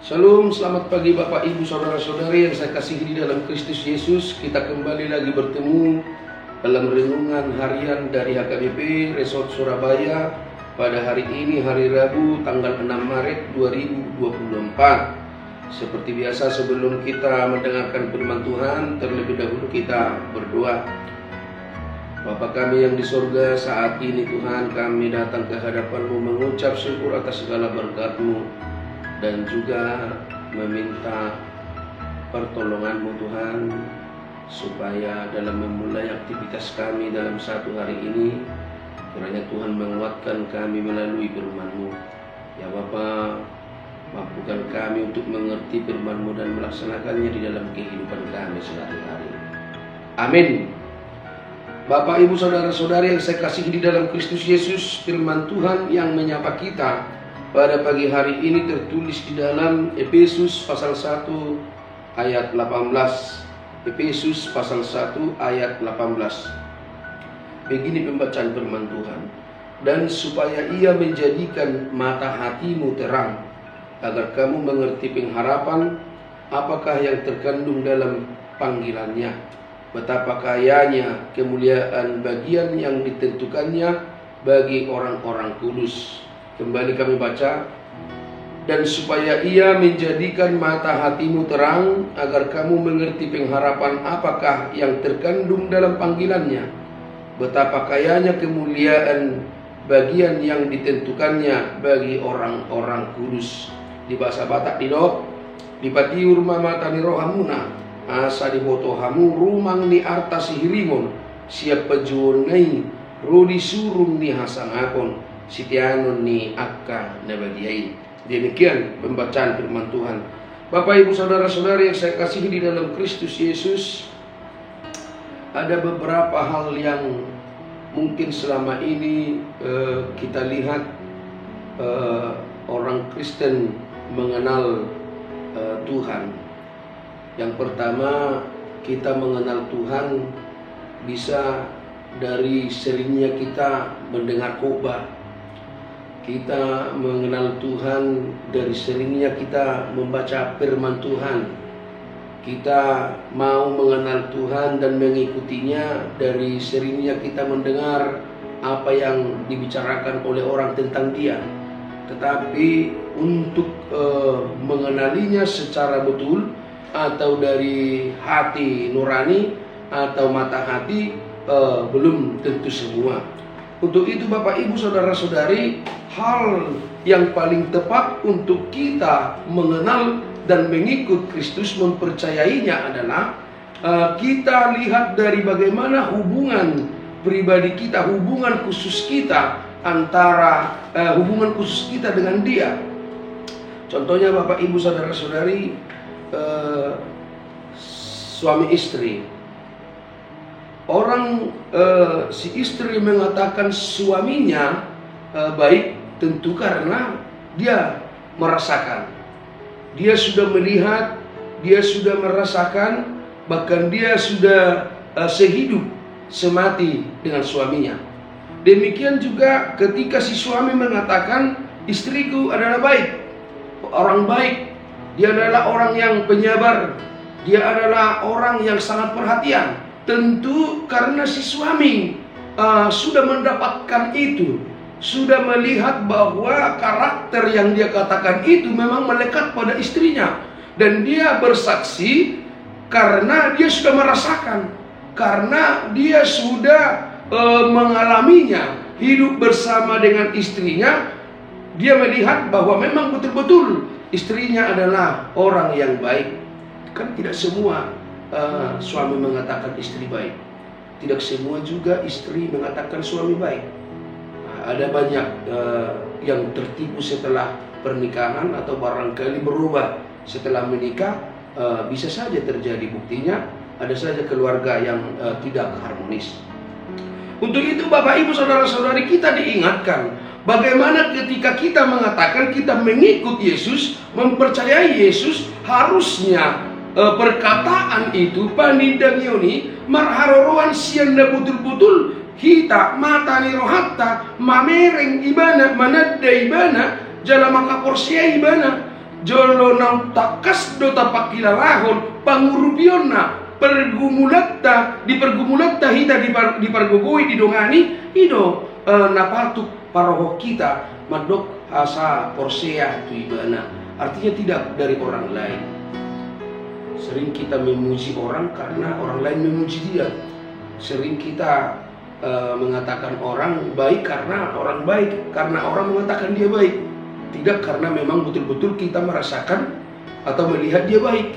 Shalom, selamat pagi Bapak Ibu Saudara-saudari yang saya kasihi di dalam Kristus Yesus. Kita kembali lagi bertemu dalam renungan harian dari HKBP Resort Surabaya pada hari ini, hari Rabu tanggal 6 Maret 2024. Seperti biasa, sebelum kita mendengarkan firman Tuhan, terlebih dahulu kita berdoa. Bapa kami yang di surga, saat ini Tuhan kami datang ke hadapan-Mu mengucap syukur atas segala berkat-Mu dan juga meminta pertolongan-Mu Tuhan, supaya dalam memulai aktivitas kami dalam satu hari ini, kiranya Tuhan menguatkan kami melalui firman-Mu. Ya Bapa, mampukan kami untuk mengerti firman-Mu dan melaksanakannya di dalam kehidupan kami sehari-hari. Amin. Bapak, Ibu, Saudara-saudari yang saya kasihi di dalam Kristus Yesus, firman Tuhan yang menyapa kita pada pagi hari ini tertulis di dalam Efesus pasal 1 ayat 18. Efesus pasal 1 ayat 18. Begini pembacaan firman Tuhan. Dan supaya ia menjadikan mata hatimu terang, agar kamu mengerti pengharapan apakah yang terkandung dalam panggilannya, betapa kayanya kemuliaan bagian yang ditentukannya bagi orang-orang kudus. Kembali kami baca. Dan supaya ia menjadikan mata hatimu terang, agar kamu mengerti pengharapan apakah yang terkandung dalam panggilannya, betapa kayanya kemuliaan bagian yang ditentukannya bagi orang-orang kudus. Di bahasa Batak didok, dipatiur mama tani rohamuna, asa dibotohamu rumang ni arta sihirimon, siap pejuonai rodi surung ni hasangakon, sitianon ni akka nabagiai. Demikian pembacaan firman Tuhan. Bapak, Ibu, Saudara-saudari yang saya kasihi di dalam Kristus Yesus, ada beberapa hal yang mungkin selama ini kita lihat orang Kristen mengenal Tuhan. Yang pertama, kita mengenal Tuhan bisa dari seringnya kita mendengar khotbah. Kita mengenal Tuhan dari seringnya kita membaca firman Tuhan. Kita mau mengenal Tuhan dan mengikutinya dari seringnya kita mendengar apa yang dibicarakan oleh orang tentang Dia. Tetapi untuk mengenalinya secara betul, atau dari hati nurani atau mata hati, belum tentu semua. Untuk itu Bapak, Ibu, Saudara-saudari, hal yang paling tepat untuk kita mengenal dan mengikut Kristus, mempercayainya adalah kita lihat dari bagaimana hubungan pribadi kita, hubungan khusus kita antara hubungan khusus kita dengan Dia. Contohnya Bapak, Ibu, Saudara-saudari, suami istri. Orang si istri mengatakan suaminya baik, tentu karena dia merasakan, dia sudah melihat, dia sudah merasakan, bahkan dia sudah sehidup semati dengan suaminya. Demikian juga ketika si suami mengatakan istriku adalah baik, orang baik, dia adalah orang yang penyabar, dia adalah orang yang sangat perhatian. Tentu karena si suami sudah mendapatkan itu, sudah melihat bahwa karakter yang dia katakan itu memang melekat pada istrinya. Dan dia bersaksi karena dia sudah merasakan, karena dia sudah mengalaminya, hidup bersama dengan istrinya. Dia melihat bahwa memang betul-betul istrinya adalah orang yang baik. Kan tidak semua suami mengatakan istri baik, tidak semua juga istri mengatakan suami baik. Ada banyak yang tertipu setelah pernikahan atau barangkali berubah setelah menikah. Bisa saja terjadi, buktinya ada saja keluarga yang tidak harmonis. Untuk itu Bapak, Ibu, Saudara-saudari, kita diingatkan bagaimana ketika kita mengatakan kita mengikut Yesus, mempercayai Yesus, harusnya perkataan itu panindang yoni marharoroan sianda betul-betul hita mata ni rohatta mamereng ibana manadda ibana jala makaporsia ibana jolo nang takas do tapakilalahon pangurupionna pergumulatta hita di pargogoi di dongani ido napatuk paroho kita madok asa porsea tu ibana. Artinya tidak dari orang lain. Sering kita memuji orang karena orang lain memuji dia. Sering kita mengatakan orang baik karena orang baik, karena orang mengatakan dia baik, tidak karena memang betul-betul kita merasakan atau melihat dia baik.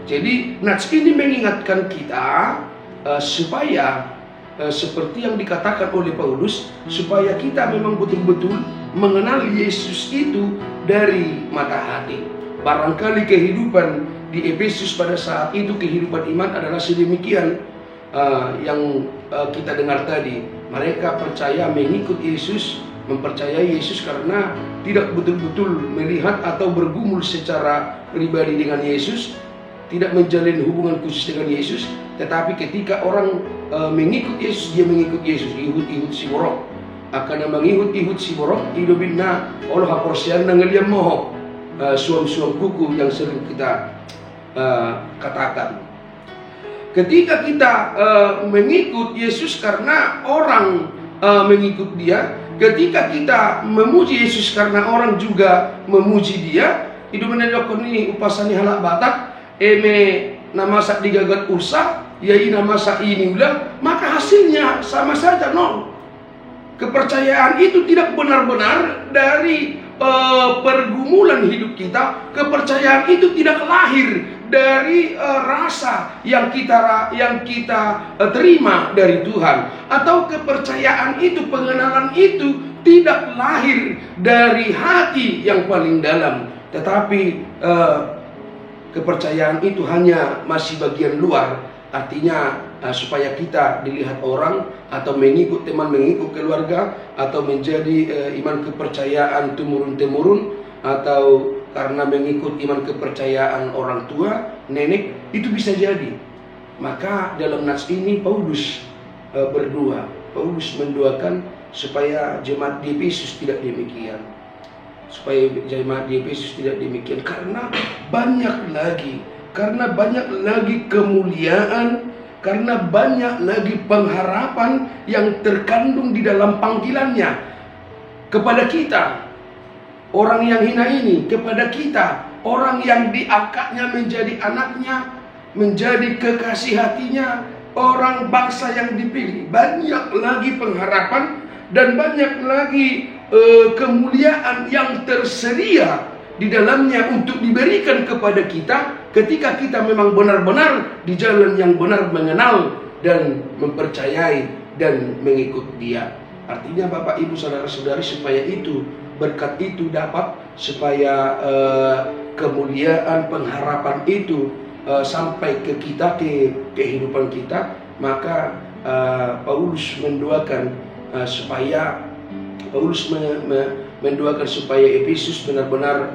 Jadi nats ini mengingatkan kita supaya seperti yang dikatakan oleh Paulus, supaya kita memang betul-betul mengenal Yesus itu dari mata hati. Barangkali kehidupan di Efesus pada saat itu, kehidupan iman adalah sedemikian yang kita dengar tadi. Mereka percaya mengikut Yesus, mempercayai Yesus karena tidak betul-betul melihat atau bergumul secara pribadi dengan Yesus, tidak menjalin hubungan khusus dengan Yesus. Tetapi ketika orang mengikut Yesus, dia mengikut Yesus. Ihud si borok akan mengihut si borok hidupnya Allah haporsian ngeliam moho suam-suam kuku yang sering kita katakan. Ketika kita mengikut Yesus karena orang mengikut dia, ketika kita memuji Yesus karena orang juga memuji dia, hidup menelokon ini upasani halak batak eme nama sak digagat ursa, yai nama sak ini ulang, maka hasilnya sama saja nol. Kepercayaan itu tidak benar-benar dari pergumulan hidup kita. Kepercayaan itu tidak lahir dari rasa yang kita terima dari Tuhan, atau kepercayaan itu, pengenalan itu tidak lahir dari hati yang paling dalam, tetapi kepercayaan itu hanya masih bagian luar. Artinya supaya kita dilihat orang, atau mengikut teman, mengikut keluarga, atau menjadi iman kepercayaan temurun-temurun, atau karena mengikut iman kepercayaan orang tua, nenek, itu bisa jadi. Maka dalam nats ini Paulus berdoa. Paulus mendoakan supaya jemaat di Efesus tidak demikian. Supaya jemaat di Efesus tidak demikian, karena banyak lagi kemuliaan, karena banyak lagi pengharapan yang terkandung di dalam panggilannya kepada kita, orang yang hina ini, kepada kita, orang yang diangkatnya menjadi anaknya, menjadi kekasih hatinya, orang bangsa yang dipilih. Banyak lagi pengharapan dan banyak lagi kemuliaan yang tersedia di dalamnya untuk diberikan kepada kita ketika kita memang benar-benar di jalan yang benar, mengenal dan mempercayai dan mengikut Dia. Artinya Bapak Ibu saudara-saudari, supaya itu, berkat itu dapat, supaya kemuliaan pengharapan itu sampai ke kita, ke kehidupan kita, maka Paulus mendoakan supaya Efesus benar-benar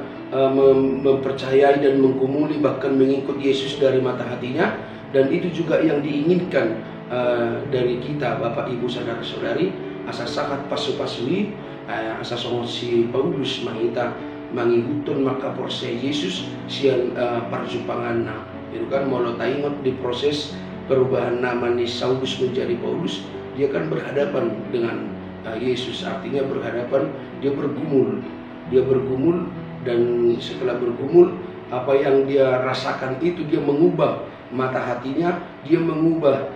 mempercayai dan menggumuli, bahkan mengikut Yesus dari mata hatinya. Dan itu juga yang diinginkan dari kita Bapak Ibu saudara-saudari. Asa sangat pasu-pasui asa songo si Paulus mangita mangihutun maka porse Yesus sian parjumpangan itu kan molo taingot di proses perubahan nama ni Saulus menjadi Paulus. Dia kan berhadapan dengan Yesus, artinya berhadapan, dia bergumul, dan setelah bergumul, apa yang dia rasakan itu, dia mengubah mata hatinya, dia mengubah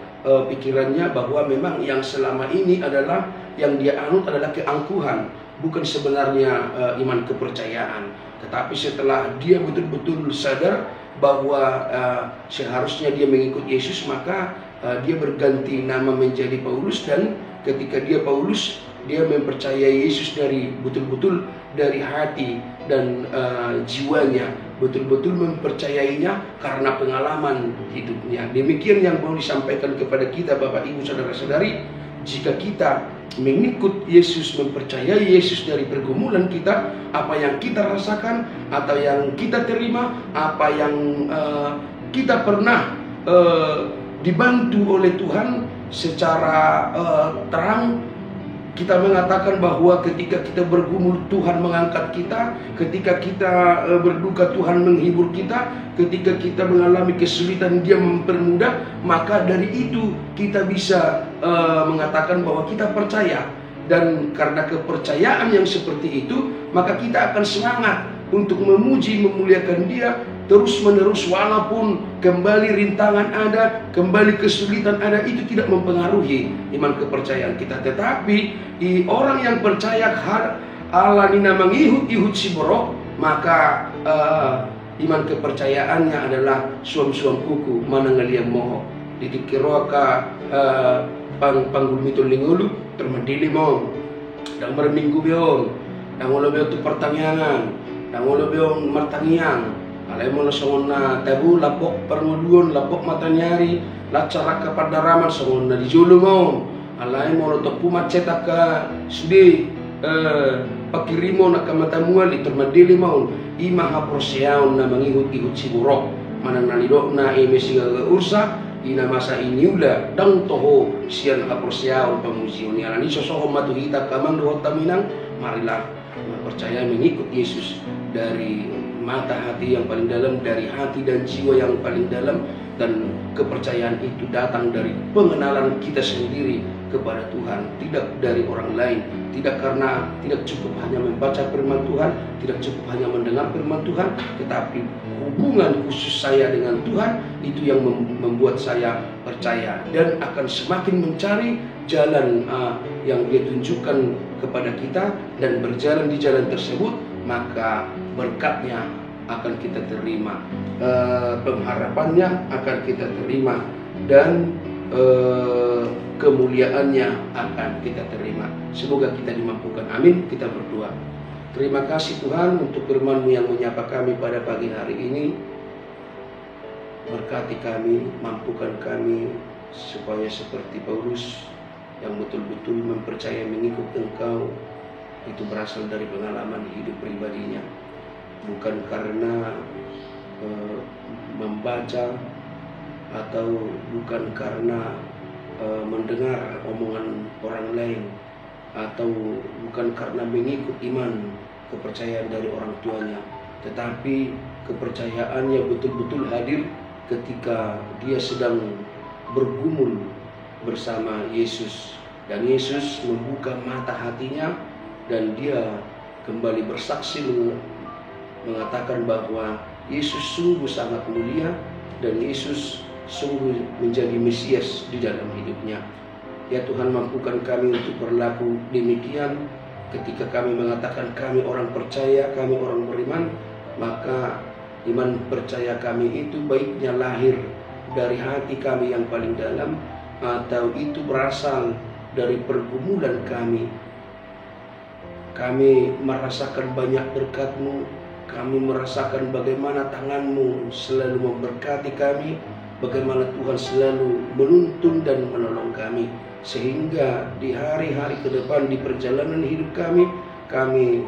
pikirannya, bahwa memang yang selama ini adalah, yang dia anut adalah keangkuhan, bukan sebenarnya iman kepercayaan. Tetapi setelah dia betul-betul sadar bahwa seharusnya dia mengikut Yesus, maka dia berganti nama menjadi Paulus. Dan ketika dia Paulus, dia mempercayai Yesus dari betul-betul dari hati dan jiwanya, betul-betul mempercayainya karena pengalaman hidupnya. Demikian yang mau disampaikan kepada kita Bapak Ibu saudara-saudari. Jika kita mengikut Yesus, mempercayai Yesus dari pergumulan kita, apa yang kita rasakan atau yang kita terima, apa yang kita pernah dibantu oleh Tuhan secara terang, kita mengatakan bahwa ketika kita bergumul Tuhan mengangkat kita, ketika kita berduka Tuhan menghibur kita, ketika kita mengalami kesulitan Dia mempermudah, maka dari itu kita bisa mengatakan bahwa kita percaya. Dan karena kepercayaan yang seperti itu, maka kita akan semangat untuk memuji, memuliakan Dia terus menerus, walaupun kembali rintangan ada, kembali kesulitan ada, itu tidak mempengaruhi iman kepercayaan kita. Tetapi orang yang percaya Allah nina mangihut-ihut si borok, maka iman kepercayaannya adalah suam-suam kuku mana ngaliam moho didikiroka panggul lingulu termendili mo dan berminggu biong dan ulo biong tu pertanyaan dan ulo biong martangiang alai mo songon na tabu lapok permuduon lapok matanyari lacara kapardaraman songon na dijulu mo alai mo to pumat cetak ka sudi pakirimo na kamatamuan itermadili mo ima haproseaon na mangihut-ihut si burok manang nalidok na imesiga ursa ina masa ini udah dang toho sian haproseaon pamuzion ni alani sosoho matuhita kamang dohot taminang marilah percaya mengikut Yesus dari mata hati yang paling dalam, dari hati dan jiwa yang paling dalam, dan kepercayaan itu datang dari pengenalan kita sendiri kepada Tuhan, tidak dari orang lain. Tidak cukup hanya membaca firman Tuhan, tidak cukup hanya mendengar firman Tuhan, tetapi hubungan khusus saya dengan Tuhan itu yang membuat saya percaya dan akan semakin mencari jalan yang Dia tunjukkan kepada kita, dan berjalan di jalan tersebut maka berkatnya akan kita terima, pengharapannya akan kita terima, dan kemuliaannya akan kita terima. Semoga kita dimampukan. Amin. Kita berdoa. Terima kasih Tuhan untuk firman-Mu yang menyapa kami pada pagi hari ini. Berkati kami, mampukan kami supaya seperti Paulus yang betul-betul mempercayai mengikut Engkau, itu berasal dari pengalaman hidup pribadinya, bukan karena membaca atau bukan karena mendengar omongan orang lain, atau bukan karena mengikut iman kepercayaan dari orang tuanya, tetapi kepercayaannya betul-betul hadir ketika dia sedang bergumul bersama Yesus, dan Yesus membuka mata hatinya dan dia kembali bersaksi mengatakan bahwa Yesus sungguh sangat mulia dan Yesus sungguh menjadi Mesias di dalam hidupnya. Ya Tuhan, mampukan kami untuk berlaku demikian ketika kami mengatakan kami orang percaya, kami orang beriman, maka iman percaya kami itu baiknya lahir dari hati kami yang paling dalam, atau itu berasal dari pergumulan kami. Kami merasakan banyak berkat-Mu, kami merasakan bagaimana tangan-Mu selalu memberkati kami, bagaimana Tuhan selalu menuntun dan menolong kami, sehingga di hari-hari ke depan di perjalanan hidup kami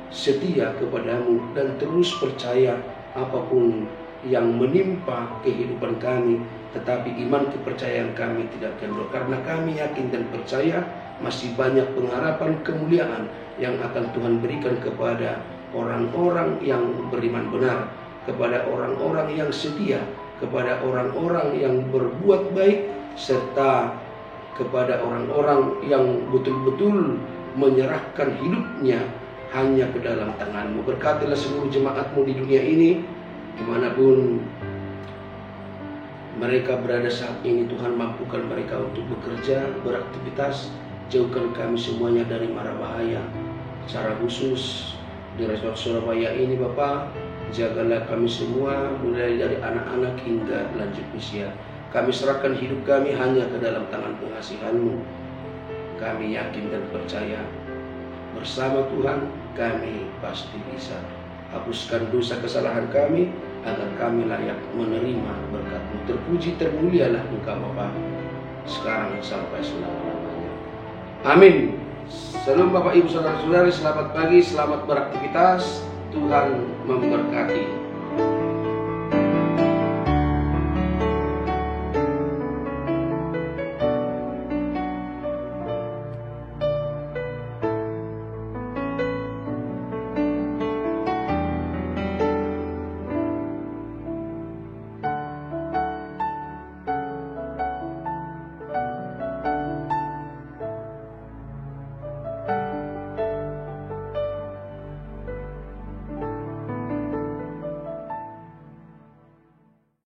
setia kepada-Mu dan terus percaya apapun yang menimpa kehidupan kami, tetapi iman kepercayaan kami tidak kendor, karena kami yakin dan percaya masih banyak pengharapan kemuliaan yang akan Tuhan berikan kepada orang-orang yang beriman benar, kepada orang-orang yang setia, kepada orang-orang yang berbuat baik, serta kepada orang-orang yang betul-betul menyerahkan hidupnya hanya ke dalam tangan-Mu. Berkatilah seluruh jemaat-Mu di dunia ini, dimanapun mereka berada saat ini. Tuhan, mampukan mereka untuk bekerja, beraktivitas. Jauhkan kami semuanya dari mara bahaya. Secara khusus di resort Surabaya ini Bapa, jagalah kami semua, mulai dari anak-anak hingga lanjut usia. Kami serahkan hidup kami hanya ke dalam tangan pengasihan-Mu. Kami yakin dan percaya bersama Tuhan kami pasti bisa. Hapuskan dosa kesalahan kami agar kami layak menerima berkat-Mu. Terpuji termulialah Engkau Bapa, sekarang sampai selama-lamanya. Amin. Salam Bapak Ibu Saudara-saudari, selamat pagi, selamat beraktivitas. Tuhan memberkati.